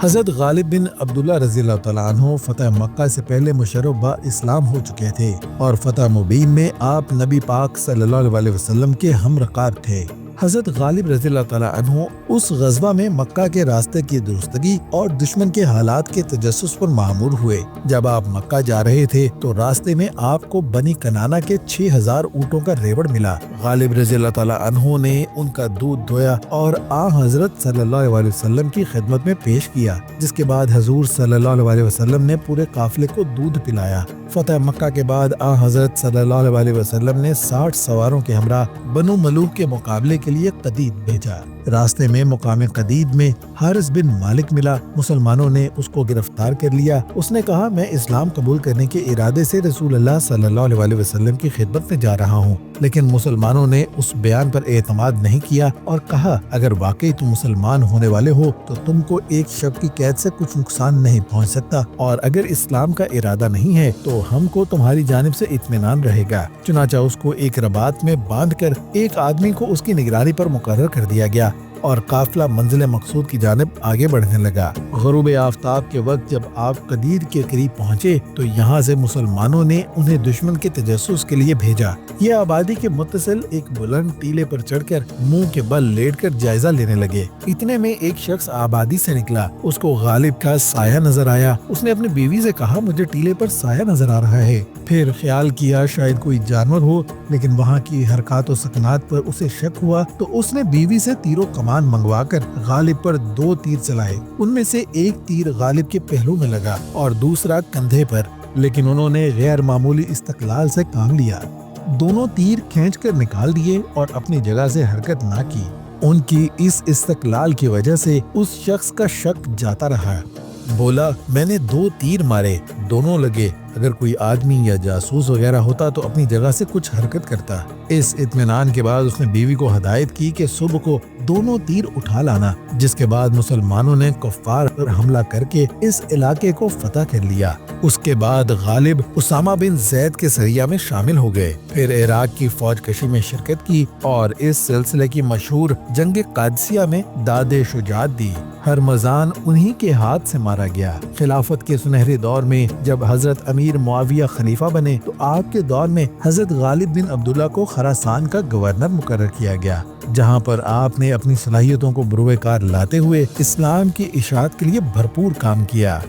حضرت غالب بن عبداللہ رضی اللہ تعالیٰ عنہ فتح مکہ سے پہلے مشرف با اسلام ہو چکے تھے اور فتح مبین میں آپ نبی پاک صلی اللہ علیہ وسلم کے ہم رکاب تھے۔ حضرت غالب رضی اللہ تعالیٰ عنہ اس غزوہ میں مکہ کے راستے کی درستگی اور دشمن کے حالات کے تجسس پر مامور ہوئے۔ جب آپ مکہ جا رہے تھے تو راستے میں آپ کو بنی کنانا کے 6000 اونٹوں کا ریوڑ ملا۔ غالب رضی اللہ تعالیٰ عنہ نے ان کا دودھ دھویا اور حضرت صلی اللہ علیہ وسلم کی خدمت میں پیش کیا، جس کے بعد حضور صلی اللہ علیہ وسلم نے پورے قافلے کو دودھ پلایا۔ فتح مکہ کے بعد حضرت صلی اللہ علیہ وسلم نے 60 سواروں کے ہمراہ بنو ملوک کے مقابلے کے لیے قدید بھیجا۔ راستے میں مقام قدید میں حارث بن مالک ملا۔ مسلمانوں نے اس کو گرفتار کر لیا۔ اس نے کہا، میں اسلام قبول کرنے کے ارادے سے رسول اللہ صلی اللہ علیہ وسلم کی خدمت میں جا رہا ہوں، لیکن مسلمانوں نے اس بیان پر اعتماد نہیں کیا اور کہا، اگر واقعی تم مسلمان ہونے والے ہو تو تم کو ایک شب کی قید سے کچھ نقصان نہیں پہنچ سکتا، اور اگر اسلام کا ارادہ نہیں ہے تو ہم کو تمہاری جانب سے اطمینان رہے گا۔ چنانچہ اس کو ایک رباط میں باندھ کر ایک آدمی کو اس کی نگرانی پر مقرر کر دیا گیا اور قافلہ منزل مقصود کی جانب آگے بڑھنے لگا۔ غروب آفتاب کے وقت جب آپ قدیر کے قریب پہنچے تو یہاں سے مسلمانوں نے انہیں دشمن کے تجسس کے لیے بھیجا۔ یہ آبادی کے متصل ایک بلند ٹیلے پر چڑھ کر منہ کے بل لیٹ کر جائزہ لینے لگے۔ اتنے میں ایک شخص آبادی سے نکلا۔ اس کو غالب کا سایہ نظر آیا۔ اس نے اپنی بیوی سے کہا، مجھے ٹیلے پر سایہ نظر آ رہا ہے۔ پھر خیال کیا شاید کوئی جانور ہو، لیکن وہاں کی حرکات و سکنات پر اسے شک ہوا تو اس نے بیوی سے تیر و کمان منگوا کر غالب پر 2 تیر چلائے۔ ان میں سے ایک تیر غالب کے پہلو میں لگا اور دوسرا کندھے پر، لیکن انہوں نے غیر معمولی استقلال سے کام لیا۔ دونوں تیر کھینچ کر نکال دیے اور اپنی جگہ سے حرکت نہ کی۔ ان کی اس استقلال کی وجہ سے اس شخص کا شک جاتا رہا۔ بولا، میں نے 2 تیر مارے، دونوں لگے، اگر کوئی آدمی یا جاسوس وغیرہ ہوتا تو اپنی جگہ سے کچھ حرکت کرتا۔ اس اطمینان کے بعد اس نے بیوی کو ہدایت کی کہ صبح کو دونوں تیر اٹھا لانا، جس کے بعد مسلمانوں نے کفار پر حملہ کر کے اس علاقے کو فتح کر لیا۔ اس کے بعد غالب اسامہ بن زید کے سریہ میں شامل ہو گئے، پھر عراق کی فوج کشی میں شرکت کی اور اس سلسلے کی مشہور جنگ قادسیہ میں داد شجاعت دی۔ ہرمزان انہی کے ہاتھ سے مارا گیا۔ خلافت کے سنہرے دور میں جب حضرت امیر معاویہ خلیفہ بنے تو آپ کے دور میں حضرت غالب بن عبداللہ کو خراسان کا گورنر مقرر کیا گیا، جہاں پر آپ نے اپنی صلاحیتوں کو بروئے کار لاتے ہوئے اسلام کی اشاعت کے لیے بھرپور کام کیا۔